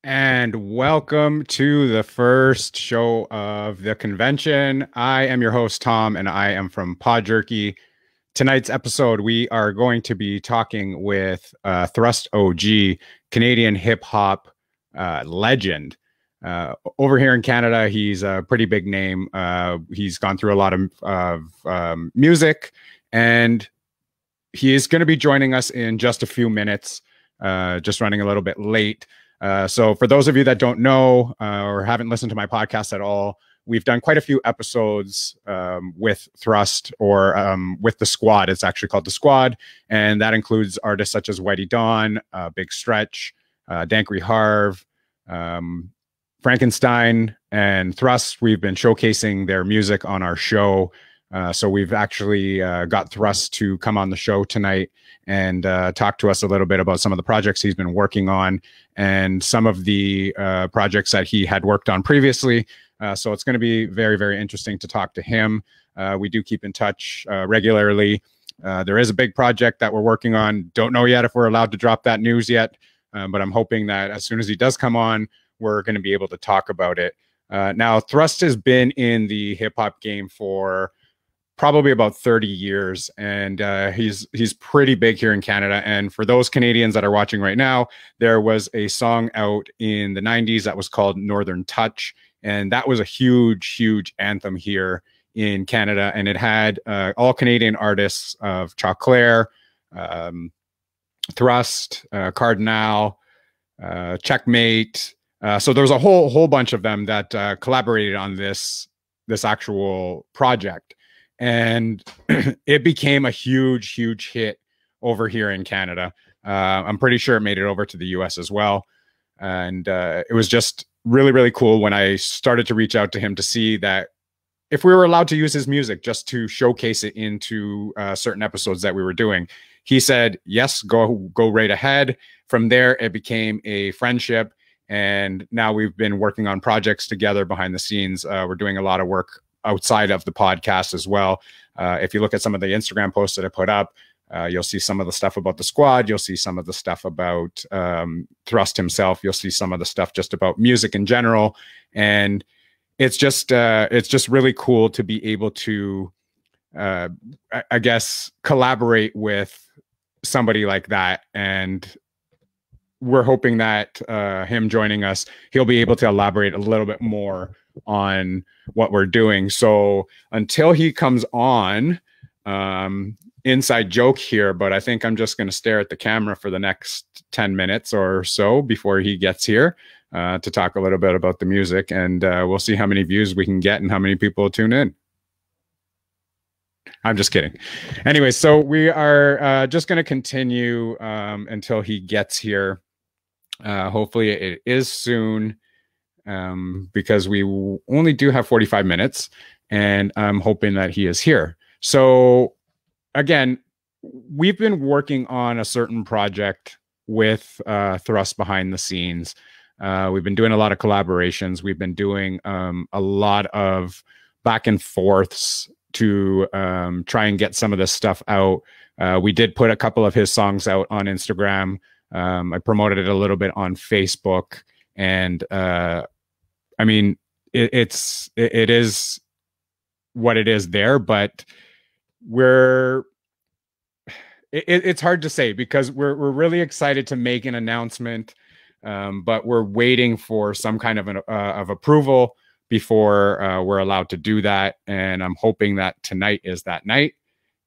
And welcome to the first show of the convention. I am your host, Tom, and I am from Pod Jerky. Tonight's episode, we are going to be talking with Thrust OG, Canadian hip hop legend. Over here in Canada, he's a pretty big name. He's gone through a lot of music, and he is going to be joining us in just a few minutes, just running a little bit late. So for those of you that don't know or haven't listened to my podcast at all, we've done quite a few episodes with Thrust or with the Squad. It's actually called the Squad, and that includes artists such as Whitey Dawn, Big Stretch, Dankry Harv, Frankenstein, and Thrust. We've been showcasing their music on our show. So we've actually got Thrust to come on the show tonight and talk to us a little bit about some of the projects he's been working on and some of the projects that he had worked on previously. So it's going to be very, very interesting to talk to him. We do keep in touch regularly. There is a big project that we're working on. Don't know yet if we're allowed to drop that news yet, but I'm hoping that as soon as he does come on, we're going to be able to talk about it. Now, Thrust has been in the hip hop game for probably about 30 years, and he's pretty big here in Canada. And for those Canadians that are watching right now, there was a song out in the 90s that was called Northern Touch, and that was a huge anthem here in Canada. And it had all Canadian artists of Choclair, Thrust, Cardinal, Checkmate. So there's a whole bunch of them that collaborated on this actual project. And it became a huge hit over here in Canada. I'm pretty sure it made it over to the US as well. And it was just really cool when I started to reach out to him to see that if we were allowed to use his music just to showcase it into certain episodes that we were doing. He said, yes, go right ahead. From there, it became a friendship. And now we've been working on projects together behind the scenes. We're doing a lot of work outside of the podcast as well. If you look at some of the Instagram posts that I put up, you'll see some of the stuff about the Squad. You'll see some of the stuff about Thrust himself. You'll see some of the stuff just about music in general. And it's just really cool to be able to, I guess, collaborate with somebody like that. And we're hoping that him joining us, he'll be able to elaborate a little bit more on what we're doing. So until he comes on, inside joke here, but I think I'm just going to stare at the camera for the next 10 minutes or so before he gets here to talk a little bit about the music, and we'll see how many views we can get and how many people tune in. I'm just kidding. Anyway, so we are just going to continue until he gets here. Hopefully it is soon, because we only do have 45 minutes, and I'm hoping that he is here. So again, we've been working on a certain project with Thrust behind the scenes. We've been doing a lot of collaborations. We've been doing a lot of back and forths to try and get some of this stuff out. We did put a couple of his songs out on Instagram. I promoted it a little bit on Facebook, and I mean, it is what it is there, but it's hard to say because we're really excited to make an announcement, but we're waiting for some kind of of approval before we're allowed to do that. And I'm hoping that tonight is that night.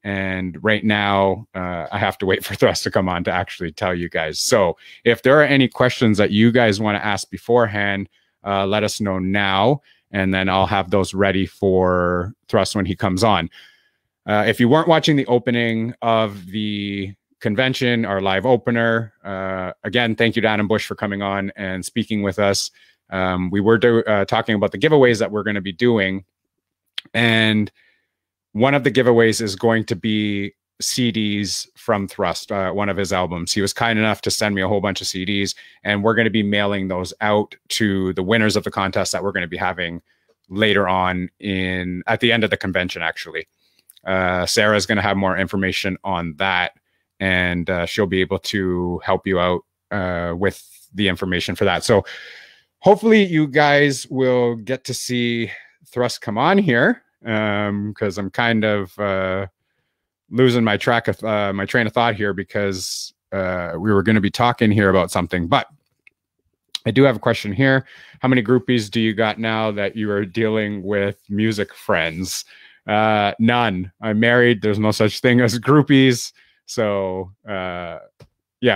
And right now, I have to wait for Thrust to come on to actually tell you guys. So if there are any questions that you guys want to ask beforehand, let us know now, and then I'll have those ready for Thrust when he comes on. If you weren't watching the opening of the convention, our live opener, again, thank you to Adam Bush for coming on and speaking with us. We were talking about the giveaways that we're going to be doing, and one of the giveaways is going to be CDs from Thrust, one of his albums. He was kind enough to send me a whole bunch of CDs, and we're going to be mailing those out to the winners of the contest that we're going to be having later on at the end of the convention, actually. Sarah is going to have more information on that, and she'll be able to help you out with the information for that. So hopefully you guys will get to see Thrust come on here, because I'm kind of losing my track of my train of thought here, because we were going to be talking here about something. But I do have a question here. How many groupies do you got now that you are dealing with music friends? None. I'm married. There's no such thing as groupies. So yeah,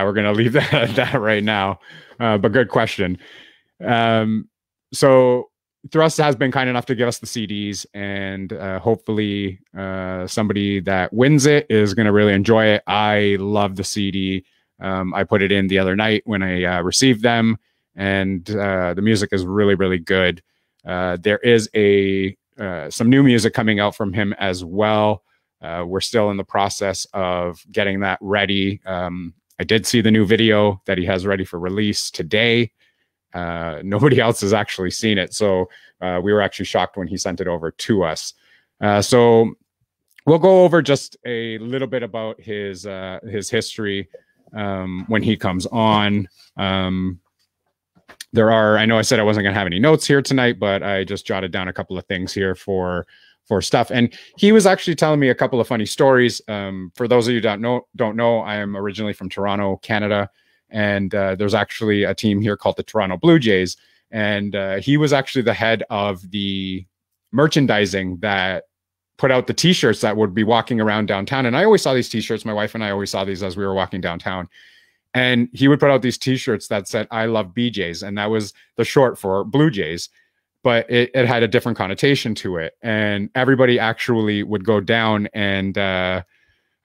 we're going to leave that at that right now. But good question. So Thrust has been kind enough to give us the CDs, and hopefully somebody that wins it is going to really enjoy it. I love the CD. I put it in the other night when I received them, and the music is really, really good. There is some new music coming out from him as well. We're still in the process of getting that ready. I did see the new video that he has ready for release today. Nobody else has actually seen it, so we were actually shocked when he sent it over to us. So we'll go over just a little bit about his history when he comes on. I know I said I wasn't going to have any notes here tonight, but I just jotted down a couple of things here for stuff. And he was actually telling me a couple of funny stories. For those of you that don't know, I am originally from Toronto, Canada. And there's actually a team here called the Toronto Blue Jays. And he was actually the head of the merchandising that put out the T-shirts that would be walking around downtown. And I always saw these T-shirts. My wife and I always saw these as we were walking downtown. And he would put out these T-shirts that said, "I love BJs." And that was the short for Blue Jays. But it had a different connotation to it. And everybody actually would go down and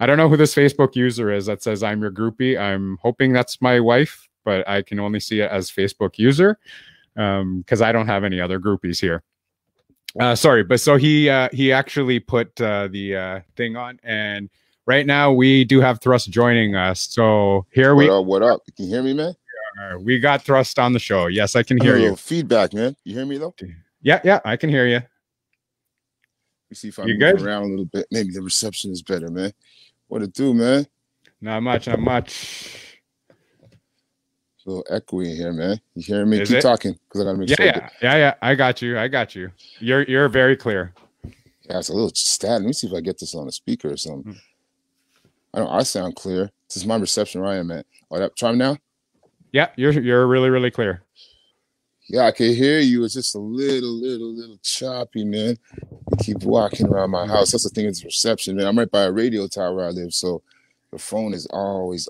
I don't know who this Facebook user is that says "I'm your groupie." I'm hoping that's my wife, but I can only see it as Facebook user because I don't have any other groupies here. Sorry, but so he actually put the thing on, and right now we do have Thrust joining us. So here What up? Can you hear me, man? We got Thrust on the show. Yes, I can hear you. Feedback, man. You hear me though? Yeah, I can hear you. You see if I move around a little bit, maybe the reception is better, man. What it do, man? Not much. A little echoey here, man. You hearing me? Keep talking, because I gotta make sure. Yeah. I got you. You're very clear. Yeah, it's a little static. Let me see if I get this on a speaker or something. I sound clear. This is my reception where I am at. Try me now. Yeah, you're really, really clear. Yeah, I can hear you. It's just a little choppy, man. You keep walking around my house. That's the thing, is reception, man. I'm right by a radio tower where I live, so the phone is always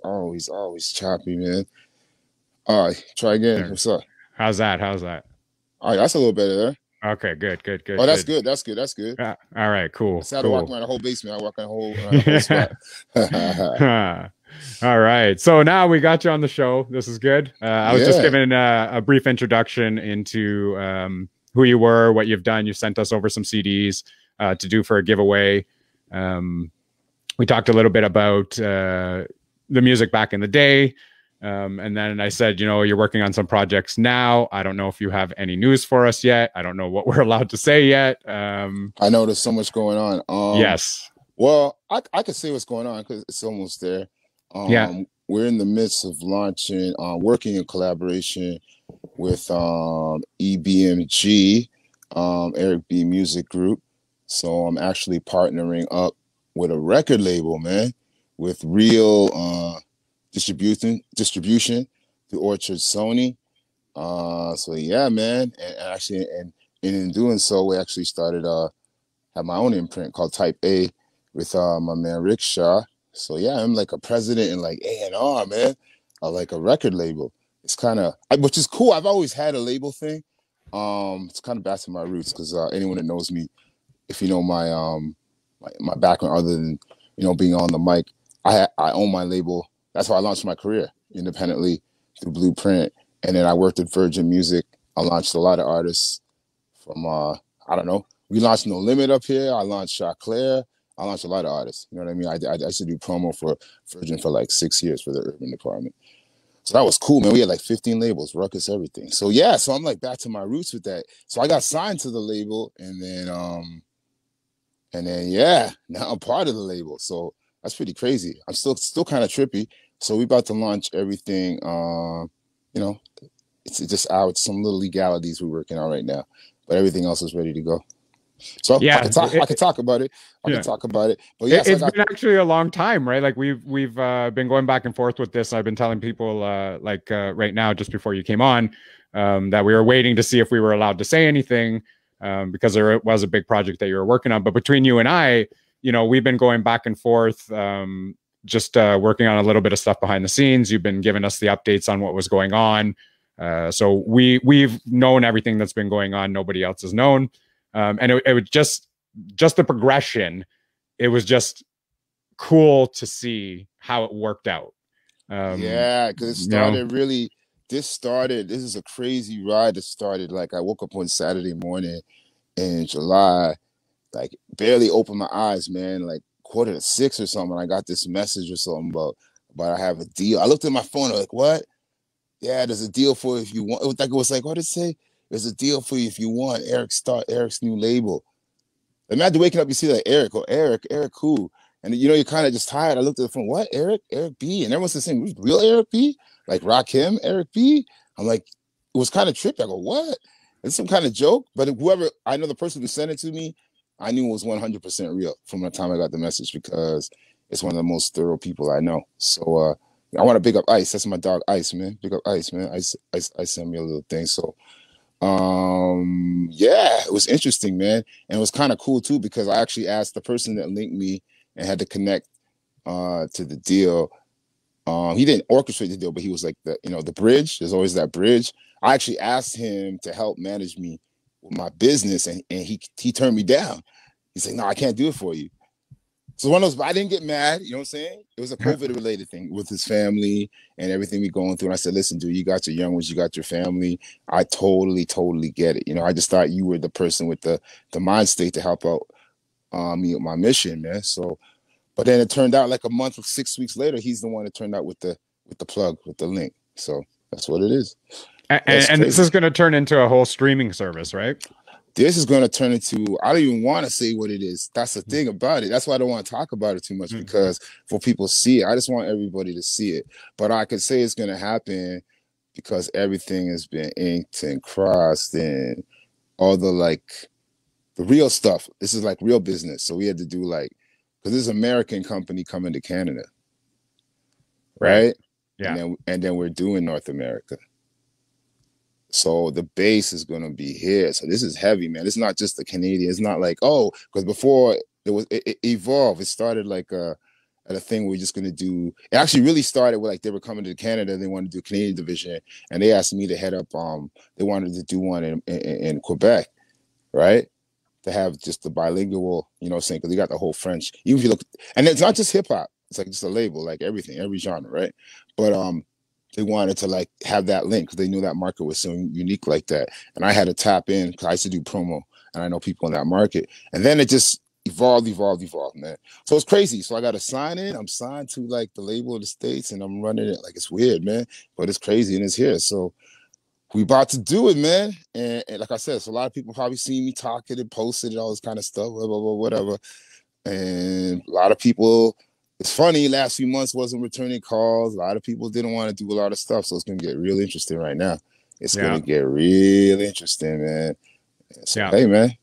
choppy, man. All right, try again. There. What's up? How's that? All right, that's a little better there. Okay, good. Oh, that's good. That's good. All right, cool. I had to walk around the whole basement. I walk around the whole spot. All right. So now we got you on the show. This is good. I was just giving a brief introduction into who you were, what you've done. You sent us over some CDs to do for a giveaway. We talked a little bit about the music back in the day. And then I said, you're working on some projects now. I don't know if you have any news for us yet. I don't know what we're allowed to say yet. I know there's so much going on. Yes. Well, I could say what's going on because it's almost there. We're in the midst of launching, working in collaboration with EBMG, Eric B Music Group. So I'm actually partnering up with a record label, man, with real distribution through Orchard Sony. So yeah, man, and in doing so, we actually started have my own imprint called Type A with my man Rick Shaw. So yeah, I'm like a president and like A&R, man, like a record label. It's kind of, which is cool. I've always had a label thing. It's kind of back to my roots, because anyone that knows me, if you know my background, other than being on the mic, I own my label. That's how I launched my career independently through Blueprint, and then I worked at Virgin Music. I launched a lot of artists from I don't know. We launched No Limit up here. I launched Chaclair. I launched a lot of artists. You know what I mean? I used to do promo for Virgin for like 6 years for the urban department. So that was cool, man. We had like 15 labels, Ruckus, everything. So yeah, so I'm like back to my roots with that. So I got signed to the label, and then yeah, now I'm part of the label. So that's pretty crazy. I'm still kind of trippy. So we about to launch everything you know, it's just out some little legalities we're working on right now, but everything else is ready to go. So I Yeah, could talk. I could talk about it. I could yeah. talk about it. But yeah, so I It's got. been actually a long time, right? Like we've been going back and forth with this. I've been telling people right now, just before you came on, that we were waiting to see if we were allowed to say anything, because there was a big project that you were working on. But between you and I, we've been going back and forth, just working on a little bit of stuff behind the scenes. You've been giving us the updates on what was going on. So we've known everything that's been going on. Nobody else has known, and it was just the progression. It was just cool to see how it worked out. Yeah, because it started really. This is a crazy ride. That started like I woke up on Saturday morning in July, like barely opened my eyes, man. Like 5:45 or something. I got this message or something about I have a deal. I looked at my phone. I'm like, what? Yeah, there's a deal for if you want. It was like, what did it say? There's a deal for you if you want Eric's new label. Imagine waking up, you see like Eric who? And you're kind of just tired. I looked at the phone, what? Eric B. And everyone's saying, real Eric B? Like Rakim, Eric B? I'm like, it was kind of trippy. I go, what? It's some kind of joke. But whoever, I know the person who sent it to me, I knew it was 100% real from the time I got the message, because it's one of the most thorough people I know. So I want to big up Ice. That's my dog, Ice, man. Big up Ice, man. Ice sent me a little thing. So yeah, it was interesting, man. And it was kind of cool too, because I actually asked the person that linked me and had to connect to the deal. He didn't orchestrate the deal, but he was like the bridge. There's always that bridge. I actually asked him to help manage me with my business, and he turned me down. He's like, no, I can't do it for you. So one of those, but I didn't get mad. You know what I'm saying? It was a COVID related thing with his family and everything we going through. And I said, listen, dude, you got your young ones, you got your family. I totally get it. I just thought you were the person with the mind state to help out me with my mission, man. So, but then it turned out like a month or 6 weeks later, he's the one that turned out with the plug, with the link. So that's what it is. And this is going to turn into a whole streaming service, right? This is going to turn into, I don't even want to say what it is. That's the thing about it. That's why I don't want to talk about it too much, because for people to see it, I just want everybody to see it. But I could say it's going to happen because everything has been inked and crossed and all the real stuff. This is like real business. So we had to do because this is an American company coming to Canada. Right? Yeah. And then we're doing North America. So the base is going to be here. So this is heavy, man. It's not just the Canadian. It's not like, because before it evolved. It started like at a thing we're just going to do. It actually really started with they were coming to Canada. They wanted to do Canadian division. And they asked me to head up. They wanted to do one in Quebec, right? To have just the bilingual, you know what I'm saying? Because they got the whole French. Even if you look, and it's not just hip hop. It's like just a label, like everything, every genre, right? But they wanted to have that link because they knew that market was so unique like that. And I had to tap in because I used to do promo and I know people in that market. And then it just evolved, man. So it's crazy. So I got to sign in. I'm signed to the label of the States and I'm running it. It's weird, man, but it's crazy and it's here. So we about to do it, man. And like I said, so a lot of people probably see me talking and posting and all this kind of stuff, whatever. And a lot of people, it's funny, last few months wasn't returning calls. A lot of people didn't want to do a lot of stuff. So it's going to get real interesting right now. It's going to get real interesting, man. So, hey, man.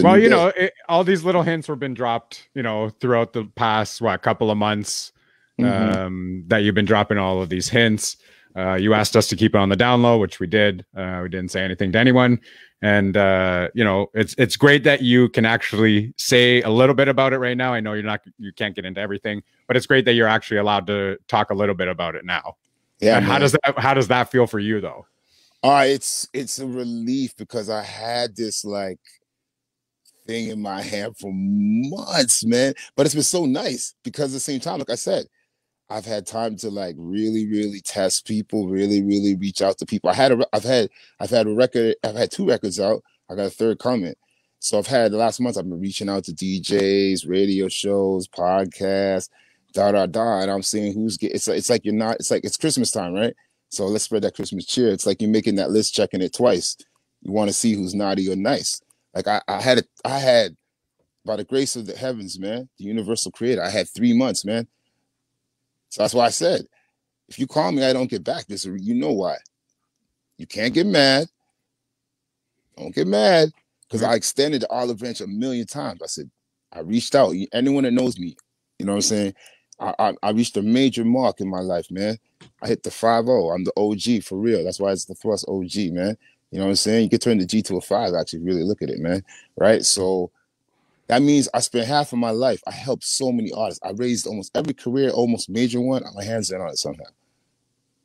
Well, all these little hints have been dropped, throughout the past, couple of months, that you've been dropping all of these hints. You asked us to keep it on the down low, which we did. We didn't say anything to anyone. And, it's great that you can actually say a little bit about it right now. I know you can't get into everything, but it's great that you're actually allowed to talk a little bit about it now. Yeah. And how does that feel for you though? It's a relief because I had this thing in my hand for months, man. But it's been so nice because at the same time, like I said, I've had time to really, really test people, really, really reach out to people. I've had a record. I've had 2 records out. I got a third coming. So I've had the last month. I've been reaching out to DJs, radio shows, podcasts, And I'm seeing who's getting. It's like you're not. It's like it's Christmas time, right? So let's spread that Christmas cheer. It's like you're making that list, checking it twice. You want to see who's naughty or nice. Like I had by the grace of the heavens, man, the universal creator. I had 3 months, man. So that's why I said, if you call me, I don't get back. You know why? you can't get mad. Don't get mad. Because Right. I extended the olive branch a million times. I said, I reached out. Anyone that knows me, you know what I'm saying? I reached a major mark in my life, man. I hit the 5-0. I'm the OG for real. That's why it's the first OG, man. You know what I'm saying? You could turn the G to a 5, actually, really look at it, man. Right? So that means I spent half of my life. I helped so many artists. I raised almost every career, almost major one. My hands in on it somehow.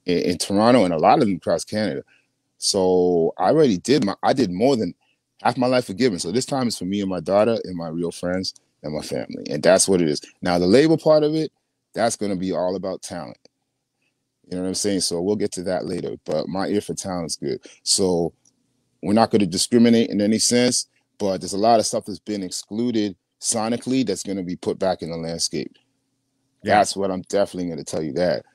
In Toronto and a lot of them across Canada. So I did more than half my life forgiven. So this time is for me and my daughter and my real friends and my family. And that's what it is. Now, the label part of it, that's going to be all about talent. You know what I'm saying? So we'll get to that later. But my ear for talent is good. So we're not going to discriminate in any sense, but there's a lot of stuff that's been excluded sonically that's going to be put back in the landscape. Yeah. That's what I'm definitely going to tell you that.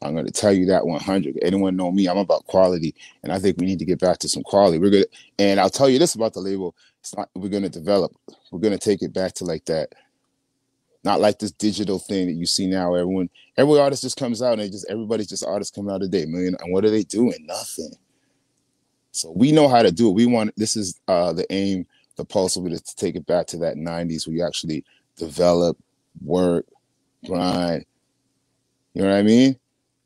I'm going to tell you that 100. Anyone know me? I'm about quality, and I think we need to get back to some quality. We're good, and I'll tell you this about the label: it's not. We're going to develop. We're going to take it back to like that, not like this digital thing that you see now. Every artist just comes out, and everybody's just artists coming out a day, man. And what are they doing? Nothing. So we know how to do it. We want. This is the aim, the pulse of it is to take it back to that 90s where you actually develop, work, grind. You know what I mean?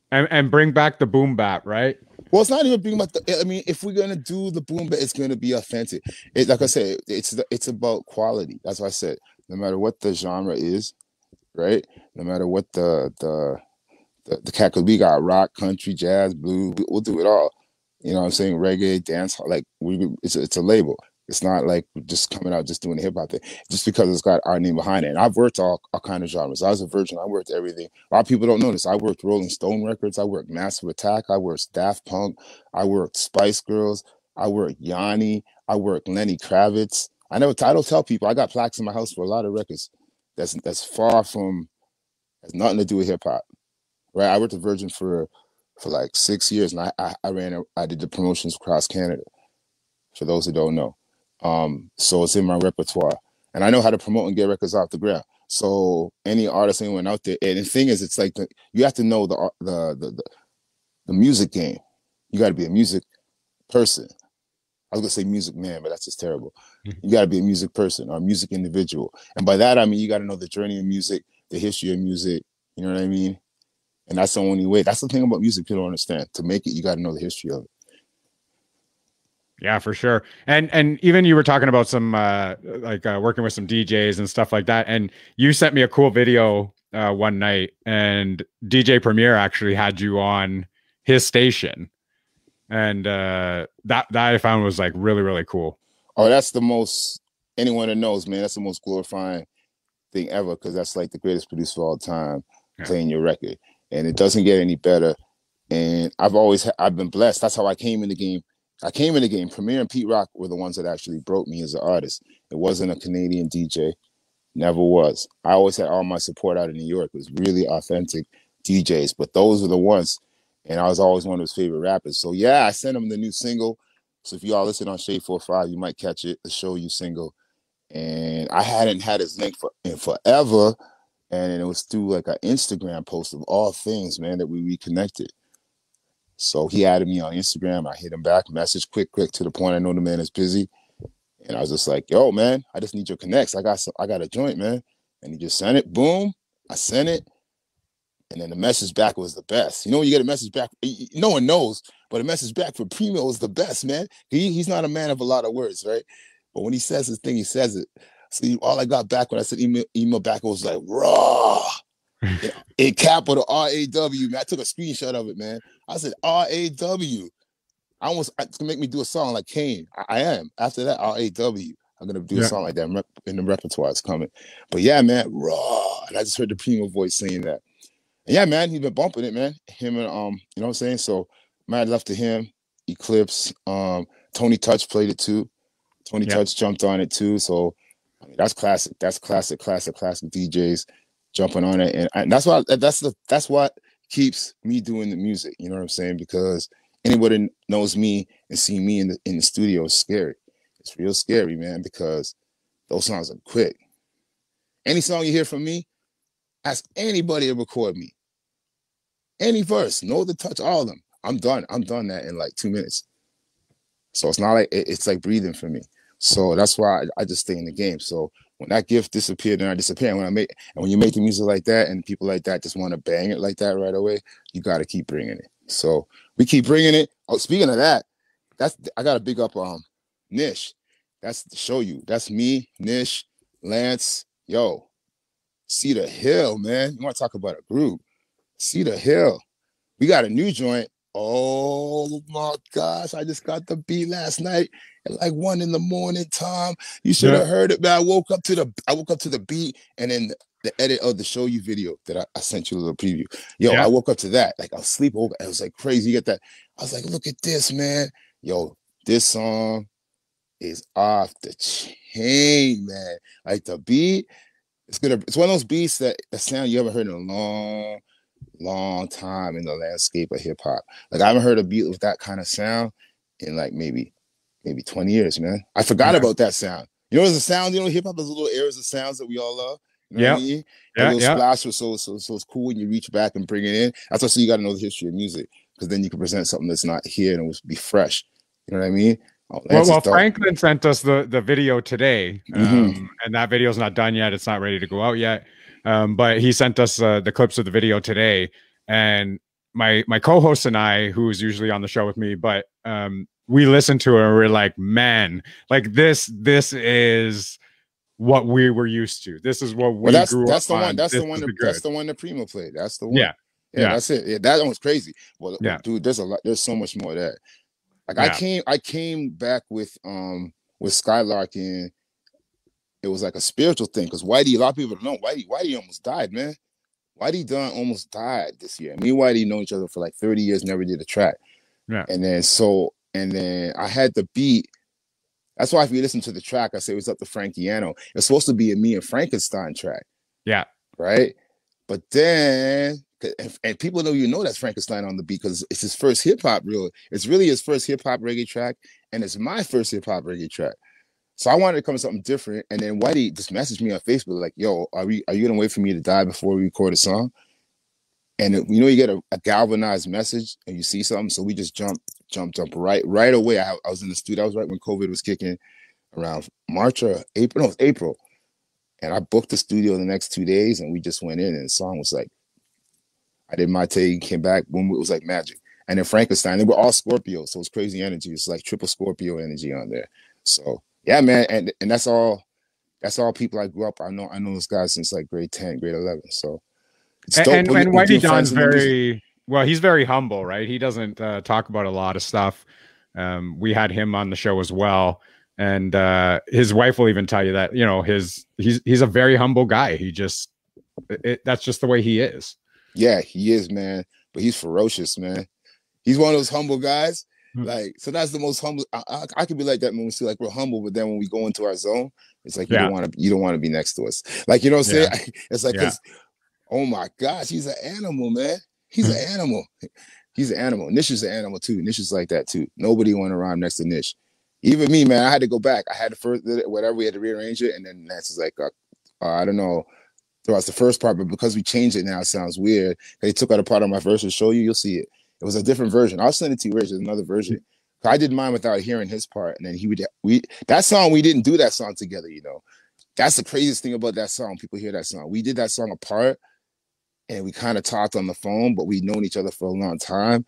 And bring back the boom bap, right? Well, it's not even being about I mean, if we're gonna do the boom bap, it's gonna be authentic. Like I said, it's about quality. That's what I said. No matter what the genre is, right? No matter what the cat, because we got rock, country, jazz, blues, we'll do it all. You know what I'm saying? Reggae, dance, like it's a label. It's not like we're just coming out just doing the hip hop thing, just because it's got our name behind it. And I've worked all kind of genres. I was a virgin. I worked everything. A lot of people don't know this. I worked Rolling Stone Records. I worked Massive Attack. I worked Daft Punk. I worked Spice Girls. I worked Yanni. I worked Lenny Kravitz. I don't tell people I got plaques in my house for a lot of records. That's far from, has nothing to do with hip hop. Right? I worked at Virgin for like 6 years, and I did the promotions across Canada. For those who don't know. So it's in my repertoire, and I know how to promote and get records off the ground. So any artist, anyone out there, and the thing is, it's like you have to know the music game. You got to be a music person. I was gonna say music man, but that's just terrible. You got to be a music person or a music individual, and by that I mean you got to know the journey of music, the history of music. You know what I mean? And that's the only way. That's the thing about music people don't understand. To make it, you got to know the history of it. Yeah, for sure. And even you were talking about some working with some DJs and stuff like that. And you sent me a cool video one night, and DJ Premier actually had you on his station, and that I found was like really really cool. Oh, that's the most, anyone that knows, man. That's the most glorifying thing ever, because that's like the greatest producer of all time playing your record, and it doesn't get any better. And I've been blessed. That's how I came in the game. Premier and Pete Rock were the ones that actually broke me as an artist. It wasn't a Canadian DJ. Never was. I always had all my support out of New York. It was really authentic DJs, but those were the ones. And I was always one of his favorite rappers. So yeah, I sent him the new single. So if you all listen on Shade 45, you might catch it, the Show You single. And I hadn't had his link in forever. And it was through like an Instagram post of all things, man, that we reconnected. So he added me on Instagram. I hit him back, message quick to the point I know the man is busy. And I was just like, yo, man, I just need your connects. I got a joint, man. And he just sent it. Boom. I sent it. And then the message back was the best. You know, when you get a message back, no one knows, but a message back for Primo was the best, man. He's not a man of a lot of words, right? But when he says his thing, he says it. So all I got back when I said email back, it was like, raw. In capital RAW, man. I took a screenshot of it, man. I said RAW. It's gonna make me do a song like Kane. I am. After that, RAW. I'm gonna do a song like that in the repertoire. It's coming. But yeah, man, raw. And I just heard the Primo voice saying that. And yeah, man, he's been bumping it, man. Him and you know what I'm saying? So mad love to him. Eclipse. Tony Touch played it too. Tony Touch jumped on it too. So I mean, that's classic. That's classic DJs jumping on it. And that's what keeps me doing the music. You know what I'm saying? Because anybody knows me and see me in the studio is scary. It's real scary, man, because those songs are quick. Any song you hear from me, ask anybody to record me. Any verse, know the touch, all of them. I'm done. I'm done that in like 2 minutes. So it's not like it's like breathing for me. So that's why I just stay in the game. So when that gift disappeared, then I disappear. And when you're making music like that, and people like that just want to bang it like that right away, you got to keep bringing it. So we keep bringing it. Oh, speaking of that, I got to big up Nish. That's to show you. That's me, Nish, Lance. Yo, Cedar Hill, man. You want to talk about a group? Cedar Hill. We got a new joint. Oh my gosh, I just got the beat last night at like 1 a.m. Tom. You should have heard it, man. I woke up to the beat, and then the edit of the Show You video that I sent you a little preview. Yo, I woke up to that. Like I was sleeping over. It was like crazy. You get that? I was like, look at this, man. Yo, this song is off the chain, man. Like the beat, it's one of those beats that the sound you haven't heard in a long time in the landscape of hip hop. Like I haven't heard a beat with that kind of sound in like maybe 20 years, man. I forgot about that sound. You know, there's a sound, you know, hip hop has little areas of sounds that we all love. You know what I mean? A little splash was so it's cool when you reach back and bring it in. That's also you got to know the history of music, because then you can present something that's not here and it will be fresh. You know what I mean? Oh, well, Franklin sent us the video today, and that video is not done yet. It's not ready to go out yet. But he sent us the clips of the video today, and my co-host and I, who's usually on the show with me, but we listened to it and we're like, man, like this is what we were used to. This is what we grew up on. That's the one that Primo played. That's the one. Yeah, that's it. Yeah, that one was crazy. Well, dude, there's so much more of that. Like I came back with Skylark in. It was like a spiritual thing, because Whitey, a lot of people don't know, Whitey almost died, man. Whitey Dunn almost died this year. Me and Whitey know each other for like 30 years, never did a track. Yeah. And then I had the beat. That's why if you listen to the track, I say it was up to Frankiano. It's supposed to be a Me and Frankenstein track. Yeah. Right? But then, and people know that's Frankenstein on the beat, because it's his first hip-hop it's really his first hip-hop reggae track, and it's my first hip-hop reggae track. So I wanted to come with something different. And then Whitey just messaged me on Facebook like, yo, are you going to wait for me to die before we record a song? And you know, you get a galvanized message and you see something. So we just jumped right away. I was in the studio. I was right when COVID was kicking, around March or April. No, it was April. And I booked the studio the next 2 days, and we just went in, and the song was like, I did my take, came back, boom, it was like magic. And then Frankenstein, they were all Scorpio. So it's crazy energy. It's like triple Scorpio energy on there. So yeah, man, and that's all people I grew up. I know those guys since like grade 10, grade 11. So it's dope. And Whitey Don's he's very humble, right? He doesn't talk about a lot of stuff. We had him on the show as well, and his wife will even tell you that, you know, he's a very humble guy. He just that's just the way he is. Yeah, he is, man. But he's ferocious, man. He's one of those humble guys. Like, so that's the most humble. I could be like that when we see like we're humble, but then when we go into our zone, it's like you don't want to be next to us. Like, you know what I'm saying? It's like, oh my gosh, he's an animal, man. He's an animal. He's an animal. Nish is an animal too. Nish is like that too. Nobody went around next to Nish. Even me, man. I had to go back. I had to first whatever, we had to rearrange it, and then Nance is like, I don't know. That was the first part, but because we changed it now, it sounds weird. They took out a part of my verse to show you. You'll see it. It was a different version. I'll send it to you. There's another version. I did mine without hearing his part, and then that song, we didn't do that song together. You know, that's the craziest thing about that song. People hear that song. We did that song apart, and we kind of talked on the phone, but we'd known each other for a long time.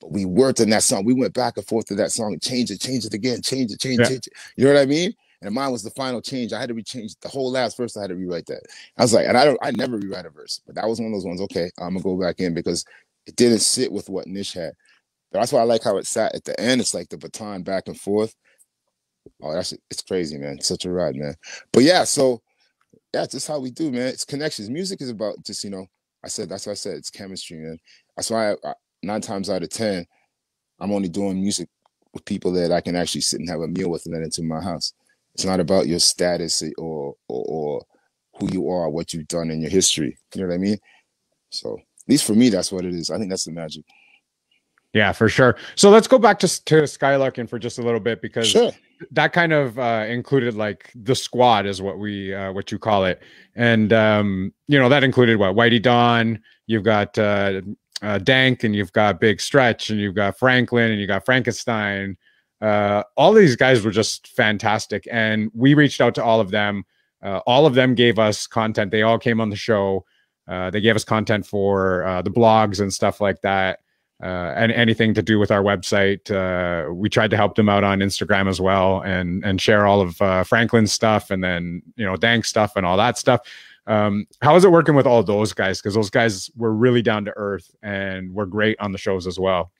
But we worked on that song. We went back and forth to that song and change it again, change it. You know what I mean? And mine was the final change. I had to rechange the whole last verse. I had to rewrite that. I was like, and I never rewrite a verse, but that was one of those ones. Okay, I'm gonna go back in because it didn't sit with what Nish had. But that's why I like how it sat at the end. It's like the baton back and forth. Oh, it's crazy, man. It's such a ride, man. But yeah, so that's just how we do, man. It's connections. Music is about just, you know, that's why I said it's chemistry, man. That's why 9 times out of 10, I'm only doing music with people that I can actually sit and have a meal with and then into my house. It's not about your status or who you are, what you've done in your history. You know what I mean? So at least for me, that's what it is. I think that's the magic. Yeah, for sure. So let's go back to Skylarkin for just a little bit, because that kind of included like the squad is what what you call it. And, you know, that included what? Whitey Don, you've got Dank, and you've got Big Stretch, and you've got Franklin, and you got Frankenstein. All these guys were just fantastic, and we reached out to all of them. All of them gave us content. They all came on the show. They gave us content for the blogs and stuff like that, and anything to do with our website. We tried to help them out on Instagram as well, and share all of Franklin's stuff, and then Dank stuff and all that stuff. How is it working with all those guys? Because those guys were really down to earth and were great on the shows as well.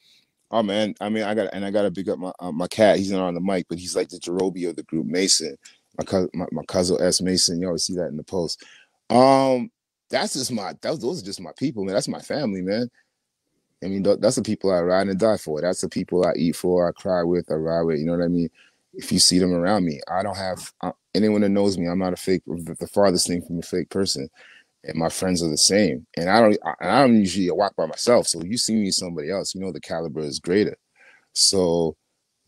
Oh man, I mean, I gotta big up my cat. He's not on the mic, but he's like the Jerobi of the group, Mason. My cousin S Mason. You always see that in the post. That's just those are just my people, man. That's my family, man. I mean, that's the people I ride and die for. That's the people I eat for, I cry with, I ride with. You know what I mean? If you see them around me, I don't have anyone that knows me. I'm not the farthest thing from a fake person. And my friends are the same. And I don't usually walk by myself. So you see me somebody else, the caliber is greater. So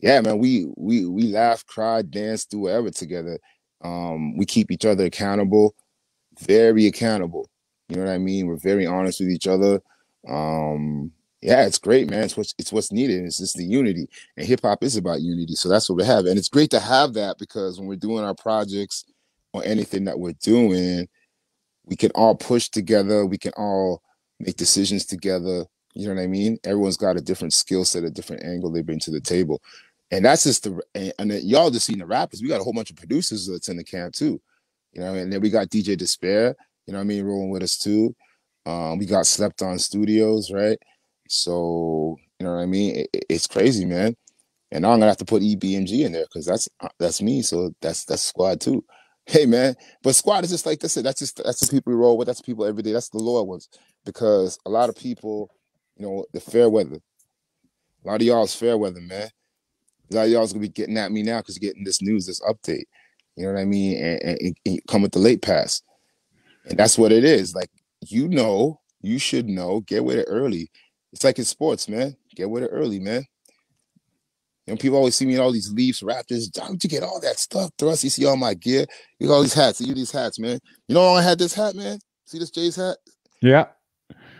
yeah, man, we laugh, cry, dance, do whatever together. We keep each other accountable, very accountable. You know what I mean? We're very honest with each other. Yeah, it's great, man. It's what's needed. It's just the unity, and hip hop is about unity. So that's what we have, and it's great to have that, because when we're doing our projects or anything that we're doing, we can all push together. We can all make decisions together. You know what I mean? Everyone's got a different skill set, a different angle they bring to the table, and that's just and then y'all just seen the rappers. We got a whole bunch of producers that's in the camp too, and then we got DJ Despair. You know what I mean? Rolling with us too. We got Slept On Studios, right? So, you know what I mean? It's crazy, man. And now I'm gonna have to put EBMG in there, because that's me. So that's Squad too. Hey, man. But Squad is just like this. That's the people we roll with. That's the people every day. That's the loyal ones. Because a lot of people, the fair weather. A lot of y'all is fair weather, man. A lot of y'all's gonna be getting at me now because you're getting this news, this update. You know what I mean? And come with the late pass. And that's what it is. Like, you should know, get with it early. It's like in sports, man. Get with it early, man. People always see me in all these Leafs, Raptors. How did you get all that stuff? Thrust, you see all my gear. You got all these hats. You these hats, man. You know how long I had this hat, man? See this Jays hat? Yeah.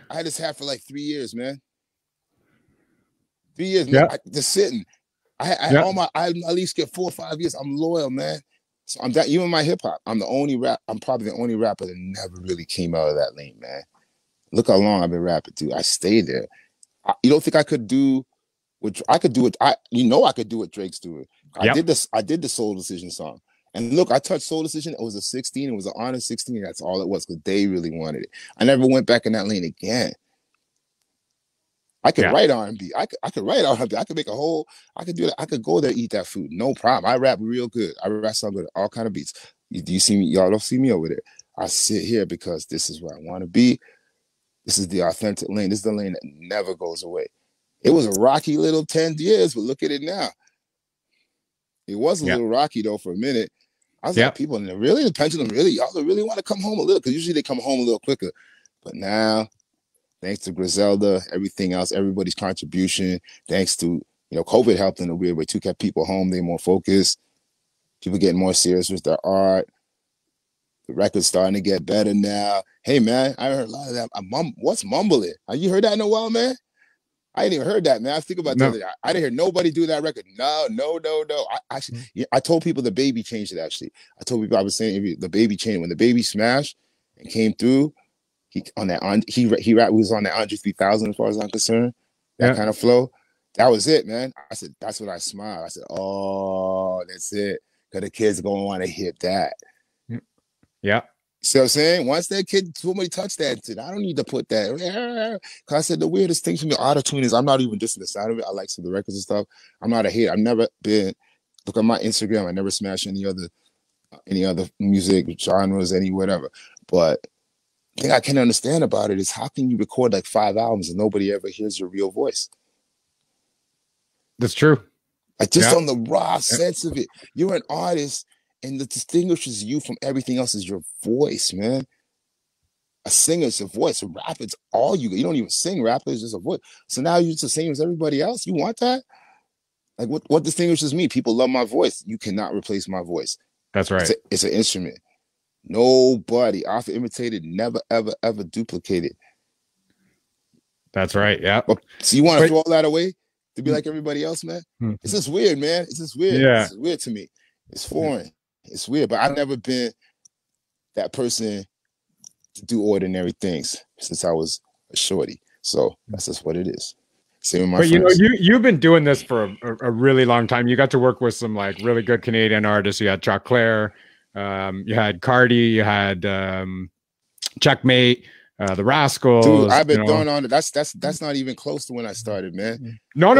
I had this hat for like 3 years, man. 3 years, man. Just sitting. I at least get 4 or 5 years. I'm loyal, man. So I'm that, even my hip hop. I'm probably the only rapper that never really came out of that lane, man. Look how long I've been rapping, dude. I stayed there. You don't think I could do what I could do? I could do what Drake's doing. Yep. I did the Soul Decision song, and look, I touched Soul Decision. It was a 16. It was an honest 16. And that's all it was, because they really wanted it. I never went back in that lane again. I could write R&B. I could write R&B. I could make a whole. I could do that. I could go there, eat that food, no problem. I rap real good. I rap so good, all kind of beats. Do you see me? Y'all don't see me over there. I sit here because this is where I want to be. This is the authentic lane. This is the lane that never goes away. It was a rocky little 10 years, but look at it now. It was a little rocky, though, for a minute. I was like, people, really? The pendulum, really? Y'all really want to come home a little? Because usually they come home a little quicker. But now, thanks to Griselda, everything else, everybody's contribution, thanks to, COVID helped in a weird way too, kept people home. They more focused. People getting more serious with their art. The record's starting to get better now. Hey, man, I heard a lot of that. What's mumbling? Have you heard that in a while, man? I ain't even heard that, man. I think about that. I didn't hear nobody do that record. No. I told people the Baby changed it, actually. I told people, I was saying the Baby changed. When the Baby smashed and came he was on that Andre 3000, as far as I'm concerned. That kind of flow. That was it, man. I said, that's what I smiled. I said, oh, that's it. Because the kids are going to want to hit that. Yeah. See what I'm saying? Once that kid, somebody touched that, I don't need to put that. Because I said the weirdest thing to me, auto-tune is I'm not even dissing the sound of it. I like some of the records and stuff. I'm not a hater. I've never been, look at my Instagram, I never smash any other music genres, any whatever. But the thing I can understand about it is, how can you record like 5 albums and nobody ever hears your real voice? That's true. Like, just on the raw sense of it. You're an artist, and what distinguishes you from everything else is your voice, man. A singer is a voice. A rapper, it's all you. You don't even sing. Rapper is just a voice. So now you're just the same as everybody else. You want that? Like, what distinguishes me? People love my voice. You cannot replace my voice. That's right. It's an instrument. Nobody often imitated, never, ever, ever duplicated. That's right. Yeah. But so you want to But throw all that away to be like everybody else, man? Mhm. It's just weird, man. It's just weird. Yeah. It's weird to me. It's foreign. It's weird. But I've never been that person to do ordinary things since I was a shorty. So that's just what it is. Same with my But friends. you've been doing this for a really long time. You got to work with some like really good Canadian artists. You had Chuck Clare, you had Cardi, you had Checkmate, the Rascals. Dude, I've been throwing on it. That's not even close to when I started, man. No.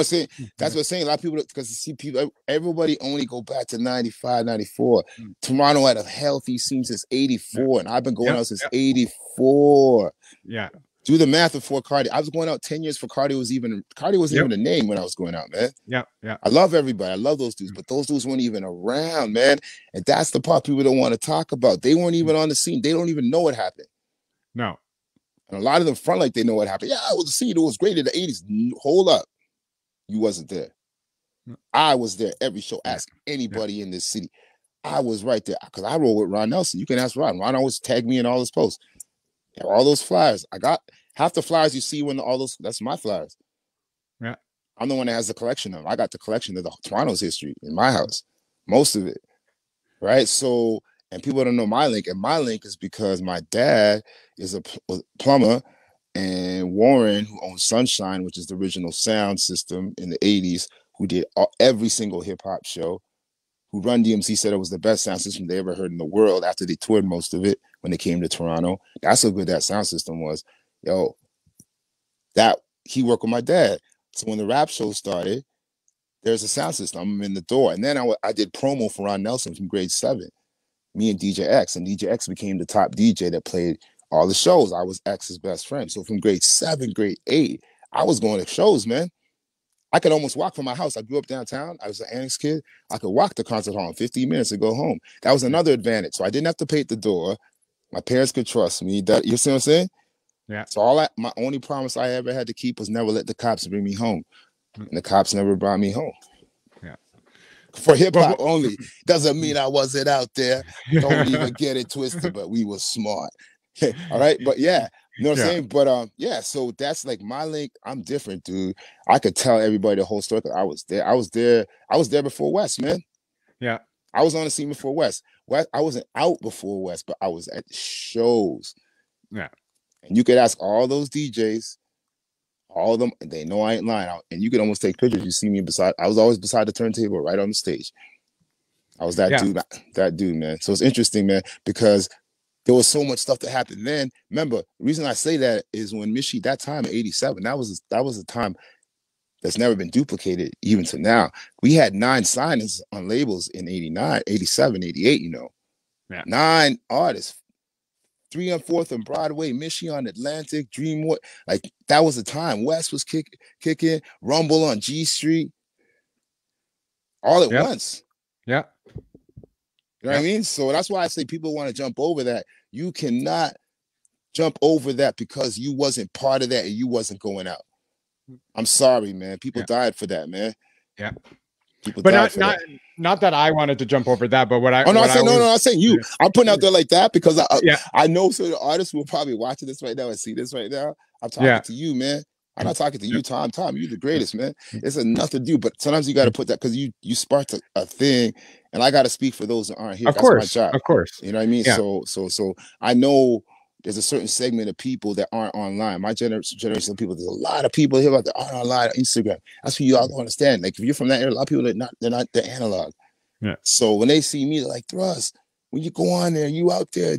See, that's what I'm saying. A lot of people, because see people, everybody only go back to 95, 94. Toronto had a healthy scene since 84, and I've been going out since 84. Yeah. Do the math before Cardi. I was going out 10 years for Cardi wasn't even a name when I was going out, man. Yeah. I love everybody. I love those dudes, but those dudes weren't even around, man. And that's the part people don't want to talk about. They weren't even on the scene. They don't even know what happened. No. And a lot of them front like they know what happened. Yeah, it was a scene. It was great in the 80s. Hold up. You wasn't there. I was there every show. Ask anybody in this city. I was right there because I roll with Ron Nelson. You can ask Ron. Ron always tagged me in all his posts. All those flyers. I got half the flyers you see when all those, that's my flyers. Yeah. I'm the one that has the collection of them. I got the collection of the Toronto's history in my house. Most of it. Right? So, and people don't know my link. And my link is because my dad is a plumber, and Warren, who owns Sunshine, which is the original sound system in the 80s, who did every single hip hop show, who Run DMC said it was the best sound system they ever heard in the world after they toured most of it when they came to Toronto. That's how good that sound system was. Yo, that he worked with my dad. So when the rap show started, there's a sound system. I'm in the door. And then I did promo for Ron Nelson from grade 7. Me and DJ X. And DJ X became the top DJ that played all the shows. I was X's best friend. So from grade 7, grade 8, I was going to shows, man. I could almost walk from my house. I grew up downtown. I was an annex kid. I could walk to concert hall in 15 minutes and go home. That was another advantage. So I didn't have to pay at the door. My parents could trust me. That, you see what I'm saying? Yeah. So my only promise I ever had to keep was never let the cops bring me home. And the cops never brought me home. Yeah. For hip hop only. Doesn't mean I wasn't out there. Don't even get it twisted, but we were smart. All right. But yeah. You know what I'm saying? But yeah, so that's like my link. I'm different, dude. I could tell everybody the whole story. I was there. I was there before West, man. Yeah. I was on the scene before West. I wasn't out before West, but I was at the shows. Yeah. And you could ask all those DJs, all of them, and they know I ain't lying. And you could almost take pictures. You see me beside, I was always beside the turntable, right on the stage. I was that dude, man. So it's interesting, man, because there was so much stuff that happened then. Remember, the reason I say that is when Michi, that time in 87, that was a time that's never been duplicated even to now. We had 9 signings on labels in 89, 87, 88, you know. Yeah. 9 artists. 3 on 4th on Broadway, Michi on Atlantic, Dreamwood. Like, that was the time. West was kicking, Rumble on G Street. All at once. Yeah. You know what I mean? So that's why I say people want to jump over that. You cannot jump over that because you wasn't part of that and you wasn't going out. I'm sorry, man. People died for that, man. Yeah. People but died for that. Not that I wanted to jump over that, but what I I'm saying you. I'm putting out there like that because I know certain artists will probably watching this right now and see this right now. I'm talking to you, man. I'm not talking to you, Tom. Tom, you're the greatest, man. It's enough to do, but sometimes you got to put that because you sparked a thing, and I got to speak for those that aren't here. That's my job. Of course. You know what I mean? Yeah. So I know there's a certain segment of people that aren't online. My generation of people, there's a lot of people here that aren't online on Instagram. That's what you all don't understand. Like if you're from that area, a lot of people they're analog. Yeah. So when they see me, they're like, Thrust, when you go on there, you out there,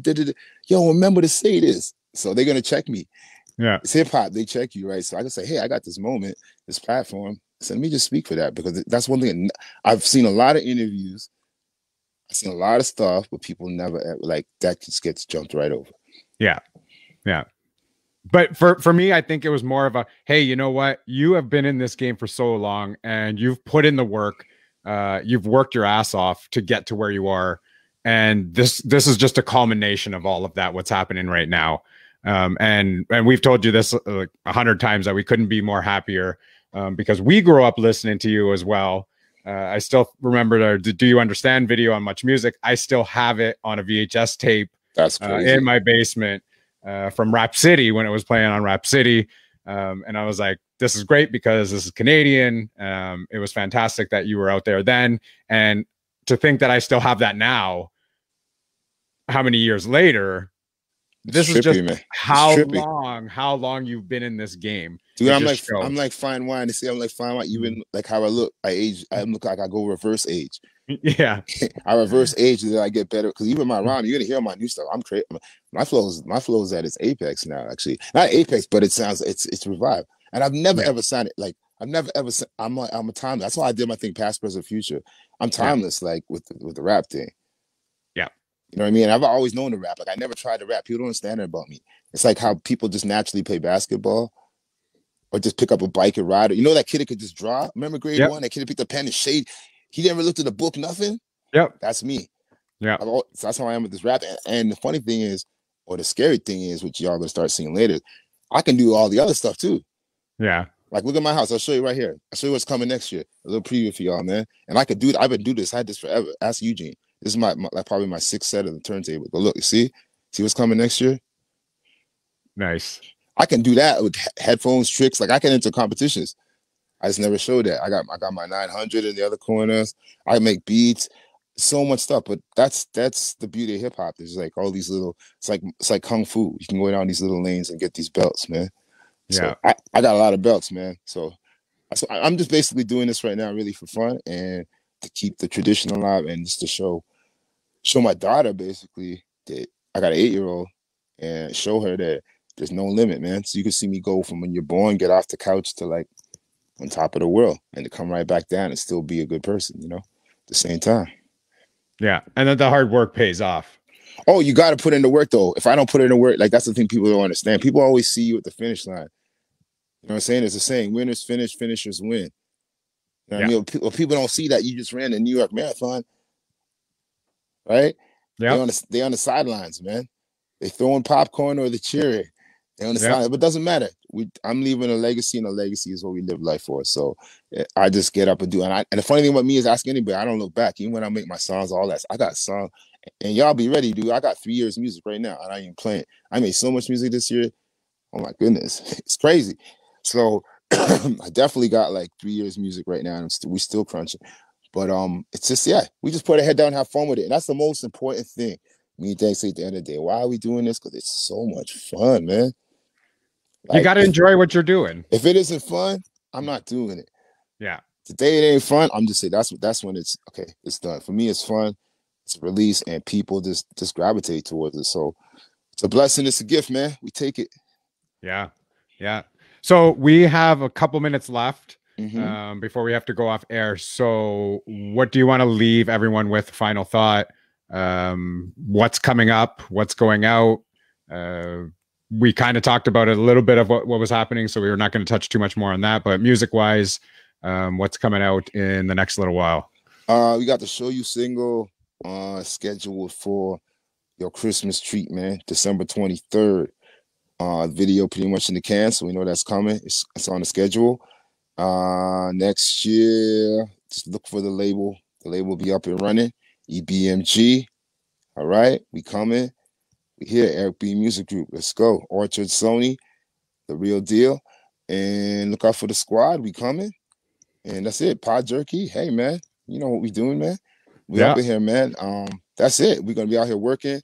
yo, remember to say this. So they're gonna check me. Yeah. It's hip hop, they check you, right? So I can say, hey, I got this moment, this platform. So let me just speak for that because that's one thing. I've seen a lot of interviews. I've seen a lot of stuff, but people never ever, like that just gets jumped right over. Yeah. Yeah. But for me, I think it was more of a, hey, you know what? You have been in this game for so long and you've put in the work. You've worked your ass off to get to where you are. And this is just a culmination of all of that, what's happening right now. And we've told you this like 100 times that we couldn't be more happier because we grew up listening to you as well. I still remember the Do You Understand video on Much Music. I still have it on a VHS tape. That's crazy. In my basement. from Rap City when it was playing on Rap City. And I was like, this is great because this is Canadian. It was fantastic that you were out there then. And to think that I still have that now, how many years later, this is just man. how long you've been in this game. Dude, I'm like fine wine. They say I'm like fine wine. Even like how I look, I age. I look like I go reverse age. Yeah, I reverse age and then I get better. Because even my rhyme, you're gonna hear my new stuff. I'm crazy. My flow is at its apex now. Actually, not apex, but it sounds it's revived. And I've never ever sounded like I've never ever. I'm a timeless. That's why I did my thing, past, present, future. I'm timeless, like with the rap thing. Yeah. You know what I mean? I've always known to rap. Like I never tried to rap. People don't understand it about me. It's like how people just naturally play basketball or just pick up a bike and ride. You know that kid that could just draw? Remember grade 1? That kid that picked a pen and shade. He never looked at the book, nothing. Yep. That's me. Yeah. So that's how I am with this rap. And the funny thing is, or the scary thing is, which y'all gonna start seeing later, I can do all the other stuff too. Yeah. Like look at my house. I'll show you right here. I'll show you what's coming next year. A little preview for y'all, man. And I could do it. I've been doing this. I had this forever. Ask Eugene. This is my like probably my 6th set of the turntable. But look, you see what's coming next year? Nice. I can do that with headphones, tricks. Like I can enter competitions. I just never showed that. I got my 900 in the other corners. I make beats, so much stuff. But that's the beauty of hip hop. There's like all these little. It's like kung fu. You can go down these little lanes and get these belts, man. Yeah. So I got a lot of belts, man. So I'm just basically doing this right now, really for fun and to keep the tradition alive and just to show my daughter basically that I got an 8-year-old and show her that there's no limit, man. So you can see me go from when you're born, get off the couch to like on top of the world and to come right back down and still be a good person, you know, at the same time. Yeah. And then the hard work pays off. Oh, you got to put in the work though. If I don't put in the work, like that's the thing people don't understand. People always see you at the finish line. You know what I'm saying? It's a saying, winners finish, finishers win. You know what I mean? Well, people don't see that you just ran the New York Marathon, right? Yeah. They on the sidelines, man. They throwing popcorn or the cheering. They on the sidelines, but it doesn't matter. I'm leaving a legacy, and a legacy is what we live life for. So I just get up and do. And the funny thing about me is, ask anybody, I don't look back. Even when I make my songs, all that, I got songs, and y'all be ready, dude. I got 3 years of music right now, and I ain't even playing. I made so much music this year. Oh my goodness, it's crazy. So I definitely got like 3 years of music right now, and we still crunching. But it's just we just put our head down and have fun with it, and that's the most important thing. Me and say at the end of the day, why are we doing this? Because it's so much fun, man. Like, you got to enjoy what you're doing. If it isn't fun, I'm not doing it. Yeah. The day it ain't fun, I'm just saying that's when it's okay. It's done. For me, it's fun. It's a release, and people just gravitate towards it. So it's a blessing. It's a gift, man. We take it. Yeah. Yeah. So we have a couple minutes left before we have to go off air. So what do you want to leave everyone with? Final thought. What's coming up? What's going out? We kind of talked about it, a little bit of what was happening, so we were not going to touch too much more on that. But music-wise, what's coming out in the next little while? We got the Show You single scheduled for your Christmas treat, man. December 23rd. Video pretty much in the can, so we know that's coming. It's on the schedule. Next year, just look for the label. The label will be up and running. EBMG. All right, we coming. We here, Eric B Music Group. Let's go. Orchard Sony, the real deal. And look out for the squad. We coming. And that's it. Pod Jerky. Hey, man. You know what we doing, man. We up in here, man. That's it. We're gonna be out here working.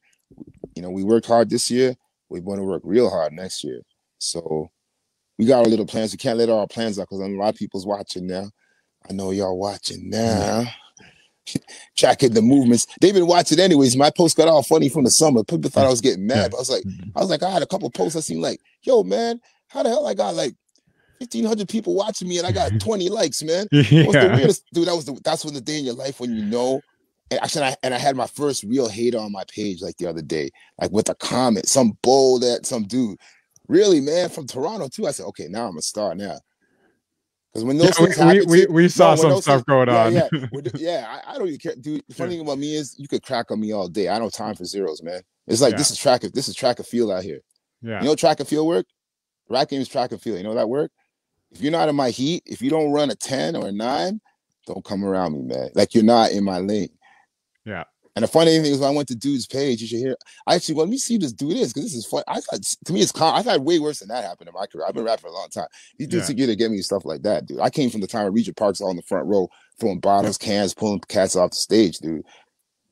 You know, we worked hard this year. We want to work real hard next year. So we got our little plans. We can't let our plans out because a lot of people's watching now. I know y'all watching now. Tracking the movements. They've been watching anyways. My post got all funny from the summer. People thought I was getting mad. But I was like, I had a couple posts that seemed like, yo, man, how the hell I got like 1,500 people watching me and I got 20 likes, man. What's the weirdest? Dude, that's when the day in your life when you know. And actually, I had my first real hater on my page like the other day, like with a comment, some dude. Really, man, from Toronto too. I said, okay, now I'm a star now. Because when those things happen, we saw some stuff going on. I don't even care, dude. The funny thing about me is you could crack on me all day. I don't have time for zeros, man. It's like this is track and field out here. Yeah, you know track and field work. Rap game is track and field. You know that work. If you're not in my heat, if you don't run a 10 or a 9, don't come around me, man. Like you're not in my lane. Yeah. And the funny thing is, when I went to dude's page, you should hear. I actually, well, let me see this dude is because this is fun. I thought, to me, I've had way worse than that happen in my career. I've been rapping for a long time. These dudes together get me stuff like that, dude. I came from the time of Regent Park's all in the front row, throwing bottles, cans, pulling cats off the stage, dude.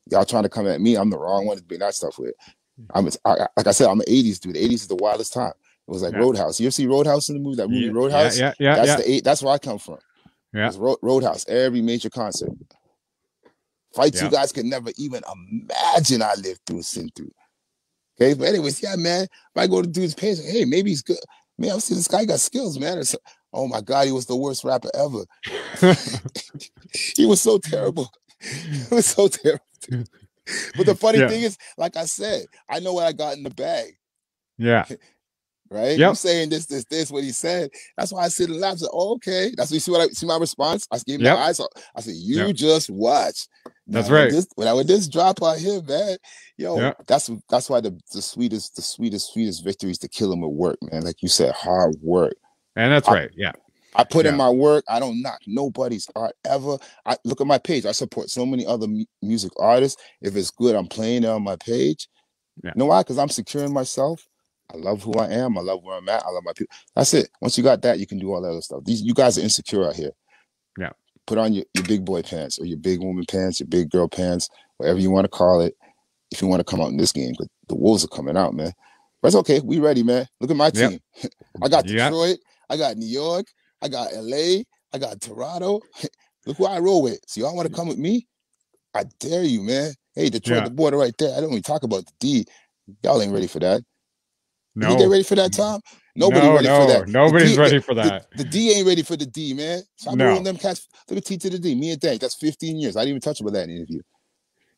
Y'all trying to come at me? I'm the wrong one to be that stuff with. Like I said, I'm an '80s dude. The '80s is the wildest time. It was like Roadhouse. You ever see Roadhouse in the movie? That movie Roadhouse. That's where I come from. Yeah, Roadhouse. Every major concert. Fights you guys could never even imagine I lived through, sin through. Okay, but anyways, yeah, man. If I go to dude's page, hey, maybe he's good. Man, I see this guy got skills, man. Oh my God, he was the worst rapper ever. He was so terrible. He was so terrible. Dude. But the funny thing is, like I said, I know what I got in the bag. Yeah. Right? Yep. I'm saying this, what he said. That's why I sit and laugh. I said, oh, okay. That's what you see my response? I gave my eyes up. I said, you just watch. That's right. With this drop out here, man, yo, that's why the sweetest victory is to kill him with work, man. Like you said, hard work. And that's right. Yeah. I put in my work. I don't knock nobody's art ever. I look at my page. I support so many other music artists. If it's good, I'm playing it on my page. Yeah. You know why? Because I'm securing myself. I love who I am. I love where I'm at. I love my people. That's it. Once you got that, you can do all that other stuff. You guys are insecure out here. Yeah. Put on your big boy pants or your big woman pants, your big girl pants, whatever you want to call it. If you want to come out in this game, because the Wolves are coming out, man. But it's okay. We ready, man. Look at my team. I got Detroit. I got New York. I got LA. I got Toronto. Look who I roll with. So y'all want to come with me? I dare you, man. Hey, Detroit, the border right there. I don't even talk about the D. Y'all ain't ready for that. No. You think they ready for that, Tom? Nobody's ready for that. Nobody's ready for that. The D ain't ready for the D, man. So I'm rolling them cats. Look at T to the D. Me and Dank. That's 15 years. I didn't even touch about that in the interview.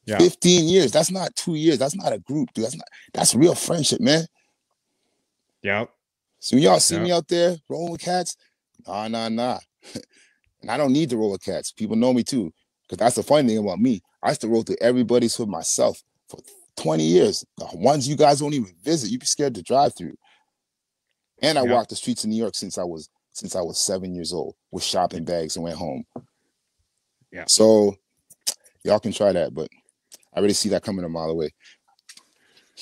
Yeah. 15 years. That's not 2 years. That's not a group, dude. That's real friendship, man. Yep. So when y'all see me out there rolling with cats, nah. And I don't need to roll with cats. People know me too. Because that's the funny thing about me. I used to roll through everybody's hood myself for 20 years. The ones you guys don't even visit, you'd be scared to drive through. And I walked the streets of New York since I was 7 years old with shopping bags and went home. Yeah. So y'all can try that, but I already see that coming a mile away.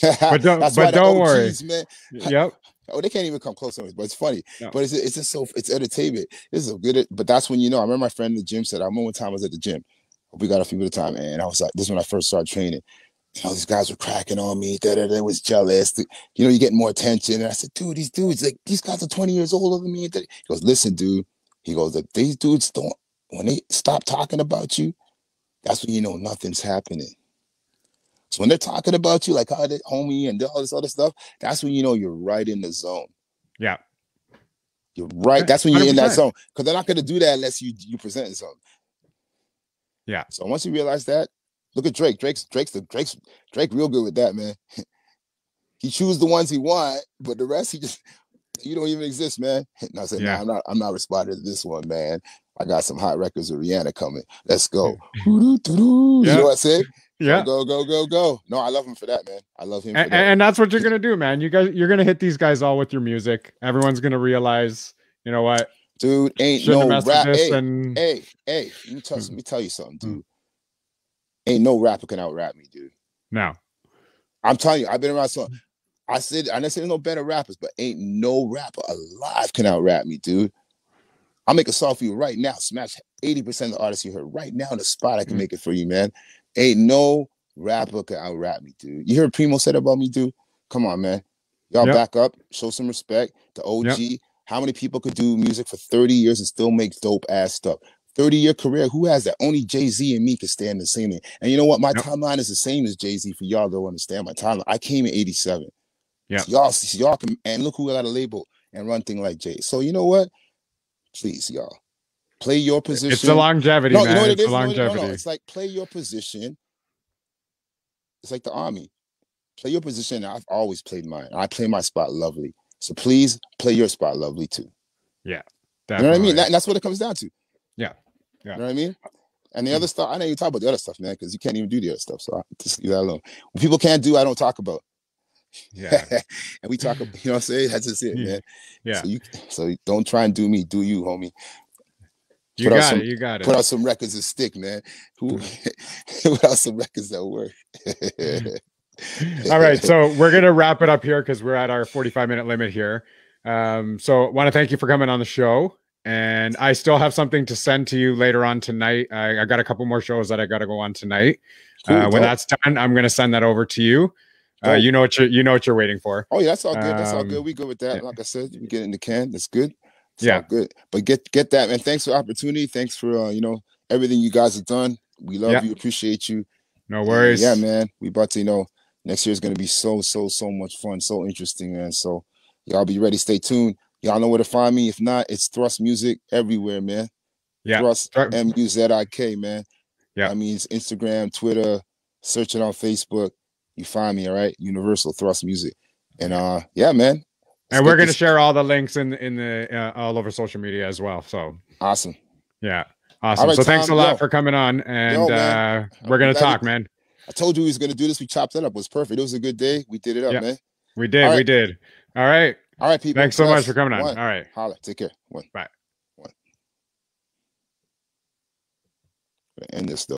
But don't worry, man. Yep. Oh, they can't even come close to me, but it's funny. No. But it's just it's entertainment. This is a good. But that's when I remember my friend in the gym said, I remember one time I was at the gym. We got a few at a time, and I was like, this is when I first started training. These guys were cracking on me. They was jealous. You're getting more attention. And I said, dude, these dudes, like, these guys are 20 years older than me. He goes, listen, dude. He goes, if these dudes when they stop talking about you, that's when you know nothing's happening. So when they're talking about you, like how they homie and all this other stuff, that's when you know you're right in the zone. Yeah. You're right. That's when you're 100%. In that zone. Because they're not going to do that unless you present something. Yeah. So once you realize that, look at Drake. Drake real good with that, man. He choose the ones he want, but the rest you don't even exist, man. And I said, no, I'm not responding to this one, man. I got some hot records with Rihanna coming. Let's go. You know what I said? Yeah. Go. No, I love him for that, man. I love him for that. And that's what you're gonna do, man. You're gonna hit these guys all with your music. Everyone's gonna realize, you know what? Dude, ain't no rap. Hey, let me tell you something, dude. Ain't no rapper can out rap me, dude. No. I'm telling you, I've been around so I didn't say there's no better rappers, but ain't no rapper alive can out rap me, dude. I'll make a song for you right now. Smash 80% of the artists you heard right now in the spot. I can make it for you, man. Ain't no rapper can out rap me, dude. You hear what Primo said about me, dude? Come on, man. Y'all back up. Show some respect. The OG. How many people could do music for 30 years and still make dope ass stuff? 30-year career. Who has that? Only Jay-Z and me can stand the same thing. And you know what? My timeline is the same as Jay-Z for y'all to understand my timeline. I came in 87. Yeah. So y'all can, and look who got a label and run thing like Jay. So you know what? Please, y'all. Play your position. It's the longevity, man. You know what it is? Longevity. No. It's like play your position. It's like the Army. Play your position. I've always played mine. I play my spot lovely. So please play your spot lovely too. Yeah. Definitely. You know what I mean? That's what it comes down to. Yeah. You know what I mean? And the other stuff, I don't even talk about the other stuff, man, because you can't even do the other stuff. So I just leave that alone. What people can't do, I don't talk about. Yeah. And we talk about, you know what I'm saying? That's just it, man. Yeah. So don't try and do me. Do you, homie. You got it. You got Put it. out some records that stick, man. Who put out some records that work. All right, so we're gonna wrap it up here because we're at our 45-minute limit here. So want to thank you for coming on the show. And I still have something to send to you later on tonight. I got a couple more shows that I got to go on tonight. Cool, when that's done, I'm gonna send that over to you. You know what you're waiting for. Oh yeah, that's all good. That's all good. We good with that. Like I said, we get it in the can. That's good. It's all good. But get that, man. Thanks for the opportunity. Thanks for everything you guys have done. We love you, appreciate you. No worries. Yeah, man. We about to, next year is gonna be so much fun, so interesting, man. So y'all be ready, stay tuned. Y'all know where to find me. If not, it's Thrust Music everywhere, man. Yeah. Thrust MUZIK, man. Yeah. I mean, it's Instagram, Twitter, search it on Facebook. You find me, all right? Universal Thrust Music. And yeah, man. And we're gonna share all the links in the all over social media as well. So awesome. Yeah. Awesome. Right, so thanks a lot for coming on. And we're gonna talk, man. I told you we was gonna do this. We chopped it up. It was perfect. It was a good day. We did it up, man. We did. We did. All right. All right, people. Thanks so much for coming on. All right. Holla. Take care. Bye. End this though.